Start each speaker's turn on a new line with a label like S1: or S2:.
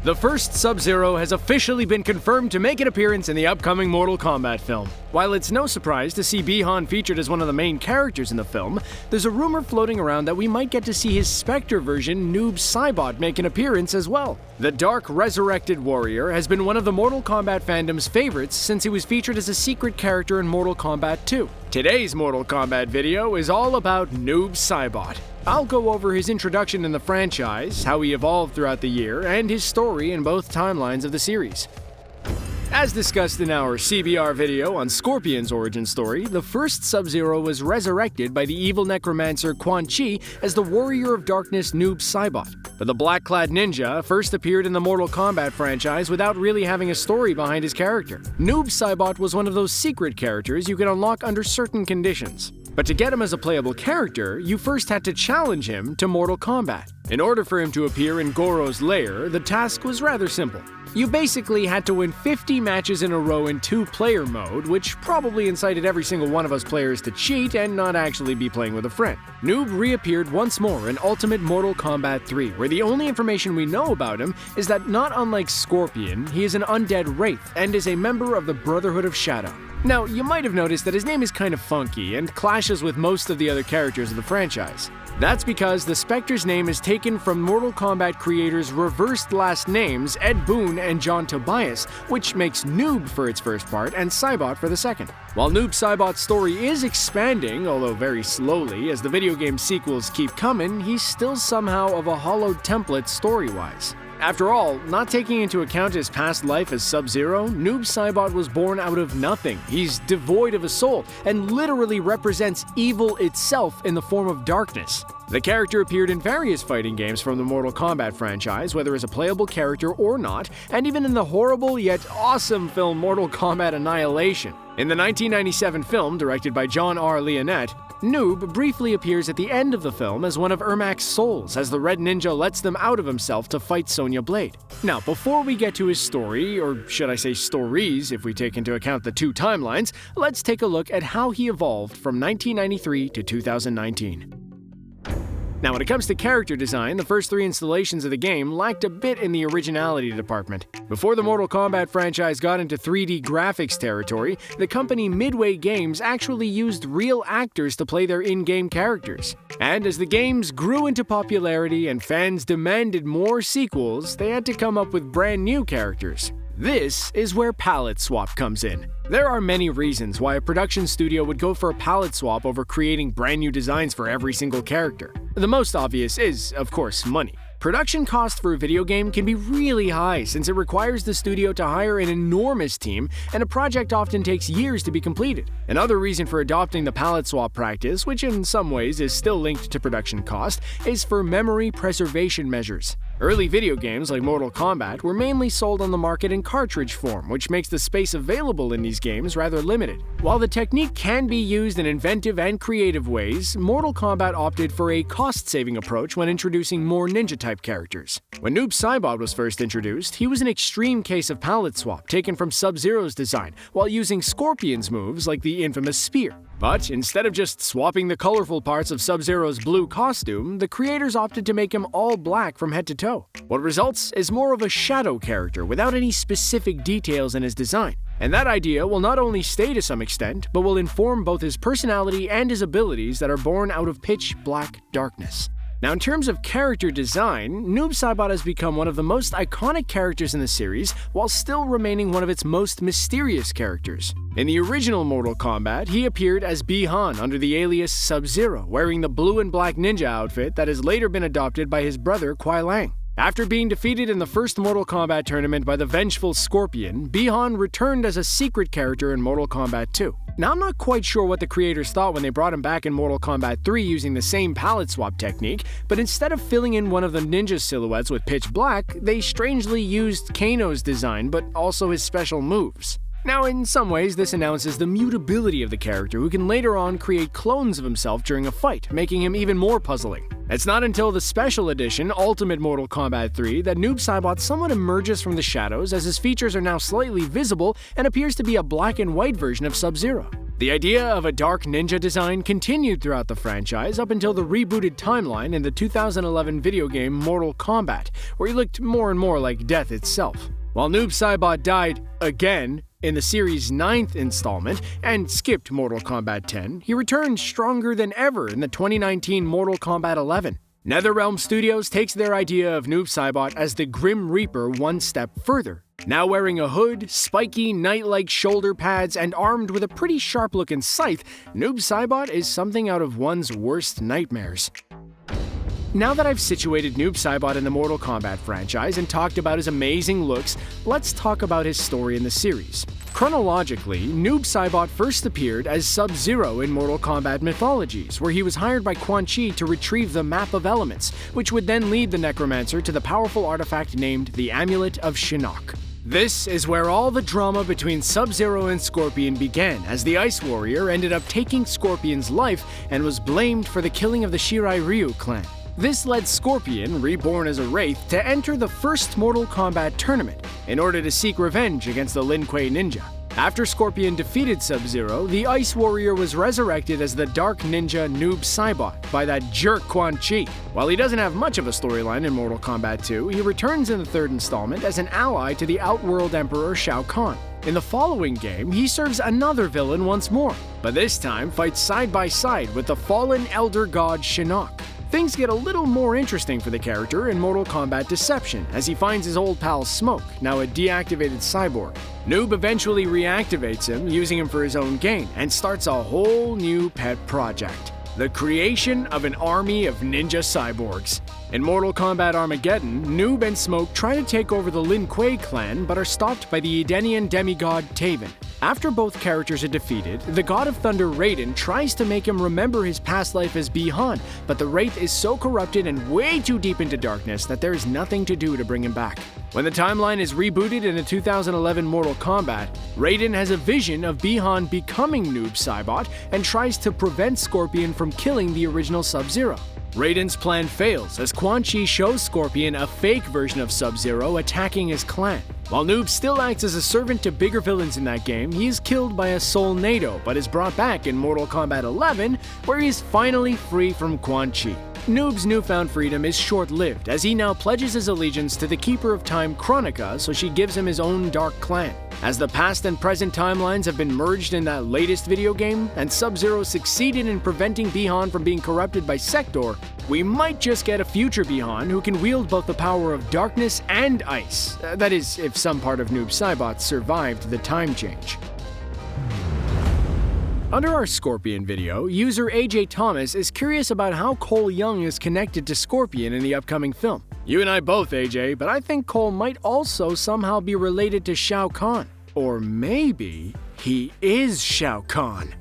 S1: The first Sub-Zero has officially been confirmed to make an appearance in the upcoming Mortal Kombat film. While it's no surprise to see Bi-Han featured as one of the main characters in the film, there's a rumor floating around that we might get to see his spectre version, Noob Saibot, make an appearance as well. The dark, resurrected warrior has been one of the Mortal Kombat fandom's favorites since he was featured as a secret character in Mortal Kombat 2. Today's Mortal Kombat video is all about Noob Saibot. I'll go over his introduction in the franchise, how he evolved throughout the year, and his story in both timelines of the series. As discussed in our CBR video on Scorpion's origin story, the first Sub-Zero was resurrected by the evil necromancer Quan Chi as the warrior of darkness Noob Saibot. But the black-clad ninja first appeared in the Mortal Kombat franchise without really having a story behind his character. Noob Saibot was one of those secret characters you could unlock under certain conditions. But to get him as a playable character, you first had to challenge him to Mortal Kombat. In order for him to appear in Goro's lair, the task was rather simple. You basically had to win 50 matches in a row in 2-player mode, which probably incited every single one of us players to cheat and not actually be playing with a friend. Noob reappeared once more in Ultimate Mortal Kombat 3, where the only information we know about him is that, not unlike Scorpion, he is an undead wraith and is a member of the Brotherhood of Shadow. Now, you might have noticed that his name is kind of funky and clashes with most of the other characters of the franchise. That's because the Spectre's name is taken from Mortal Kombat creators' reversed last names Ed Boon and John Tobias, which makes Noob for its first part and Saibot for the second. While Noob Saibot's story is expanding, although very slowly, as the video game sequels keep coming, he's still somehow of a hollowed template story-wise. After all, not taking into account his past life as Sub-Zero, Noob Saibot was born out of nothing. He's devoid of a soul, and literally represents evil itself in the form of darkness. The character appeared in various fighting games from the Mortal Kombat franchise, whether as a playable character or not, and even in the horrible yet awesome film Mortal Kombat Annihilation. In the 1997 film, directed by John R. Leonette, Noob briefly appears at the end of the film as one of Ermac's souls as the Red Ninja lets them out of himself to fight Sonya Blade. Now, before we get to his story, or should I say stories if we take into account the two timelines, let's take a look at how he evolved from 1993 to 2019. Now, when it comes to character design, the first 3 installations of the game lacked a bit in the originality department. Before the Mortal Kombat franchise got into 3D graphics territory, the company Midway Games actually used real actors to play their in-game characters. And as the games grew into popularity and fans demanded more sequels, they had to come up with brand new characters. This is where palette swap comes in. There are many reasons why a production studio would go for a palette swap over creating brand new designs for every single character. The most obvious is, of course, money. Production cost for a video game can be really high since it requires the studio to hire an enormous team, and a project often takes years to be completed. Another reason for adopting the palette swap practice, which in some ways is still linked to production cost, is for memory preservation measures. Early video games like Mortal Kombat were mainly sold on the market in cartridge form, which makes the space available in these games rather limited. While the technique can be used in inventive and creative ways, Mortal Kombat opted for a cost-saving approach when introducing more ninja-type characters. When Noob Saibot was first introduced, he was an extreme case of palette swap taken from Sub-Zero's design, while using Scorpion's moves like the infamous spear. But instead of just swapping the colorful parts of Sub-Zero's blue costume, the creators opted to make him all black from head to toe. What results is more of a shadow character without any specific details in his design. And that idea will not only stay to some extent, but will inform both his personality and his abilities that are born out of pitch black darkness. Now, in terms of character design, Noob Saibot has become one of the most iconic characters in the series, while still remaining one of its most mysterious characters. In the original Mortal Kombat, he appeared as Bi-Han under the alias Sub-Zero, wearing the blue and black ninja outfit that has later been adopted by his brother Kuai Lang. After being defeated in the first Mortal Kombat tournament by the vengeful Scorpion, Bi-Han returned as a secret character in Mortal Kombat 2. Now, I'm not quite sure what the creators thought when they brought him back in Mortal Kombat 3 using the same palette swap technique, but instead of filling in one of the ninja silhouettes with pitch black, they strangely used Kano's design, but also his special moves. Now, in some ways, this announces the mutability of the character, who can later on create clones of himself during a fight, making him even more puzzling. It's not until the special edition, Ultimate Mortal Kombat 3, that Noob Saibot somewhat emerges from the shadows, as his features are now slightly visible and appears to be a black and white version of Sub-Zero. The idea of a dark ninja design continued throughout the franchise up until the rebooted timeline in the 2011 video game Mortal Kombat, where he looked more and more like death itself. While Noob Saibot died again in the series' 9th installment and skipped Mortal Kombat 10, he returned stronger than ever in the 2019 Mortal Kombat 11. NetherRealm Studios takes their idea of Noob Saibot as the Grim Reaper one step further. Now wearing a hood, spiky, knight-like shoulder pads, and armed with a pretty sharp-looking scythe, Noob Saibot is something out of one's worst nightmares. Now that I've situated Noob Saibot in the Mortal Kombat franchise and talked about his amazing looks, let's talk about his story in the series. Chronologically, Noob Saibot first appeared as Sub-Zero in Mortal Kombat Mythologies, where he was hired by Quan Chi to retrieve the Map of Elements, which would then lead the Necromancer to the powerful artifact named the Amulet of Shinnok. This is where all the drama between Sub-Zero and Scorpion began, as the Ice Warrior ended up taking Scorpion's life and was blamed for the killing of the Shirai Ryu clan. This led Scorpion, reborn as a Wraith, to enter the first Mortal Kombat tournament in order to seek revenge against the Lin Kuei ninja. After Scorpion defeated Sub-Zero, the Ice Warrior was resurrected as the Dark Ninja Noob Saibot by that jerk Quan Chi. While he doesn't have much of a storyline in Mortal Kombat 2, he returns in the 3rd installment as an ally to the Outworld Emperor Shao Kahn. In the following game, he serves another villain once more, but this time fights side by side with the fallen Elder God Shinnok. Things get a little more interesting for the character in Mortal Kombat Deception, as he finds his old pal Smoke, now a deactivated cyborg. Noob eventually reactivates him, using him for his own gain, and starts a whole new pet project: the creation of an army of ninja cyborgs. In Mortal Kombat Armageddon, Noob and Smoke try to take over the Lin Kuei clan, but are stopped by the Edenian demigod Taven. After both characters are defeated, the God of Thunder Raiden tries to make him remember his past life as Bi-Han, but the Wraith is so corrupted and way too deep into darkness that there is nothing to do to bring him back. When the timeline is rebooted in the 2011 Mortal Kombat, Raiden has a vision of Bi-Han becoming Noob Saibot and tries to prevent Scorpion from killing the original Sub-Zero. Raiden's plan fails as Quan Chi shows Scorpion a fake version of Sub-Zero attacking his clan. While Noob still acts as a servant to bigger villains in that game, he is killed by a Soulnado, but is brought back in Mortal Kombat 11, where he is finally free from Quan Chi. Noob's newfound freedom is short-lived, as he now pledges his allegiance to the Keeper of Time Kronika, so she gives him his own dark clan. As the past and present timelines have been merged in that latest video game, and Sub-Zero succeeded in preventing Bi-Han from being corrupted by Sector, we might just get a future Bi-Han who can wield both the power of darkness and ice. That is, if some part of Noob Saibot survived the time change. Under our Scorpion video, user AJ Thomas is curious about how Cole Young is connected to Scorpion in the upcoming film. You and I both, AJ, but I think Cole might also somehow be related to Shao Kahn. Or maybe he is Shao Kahn.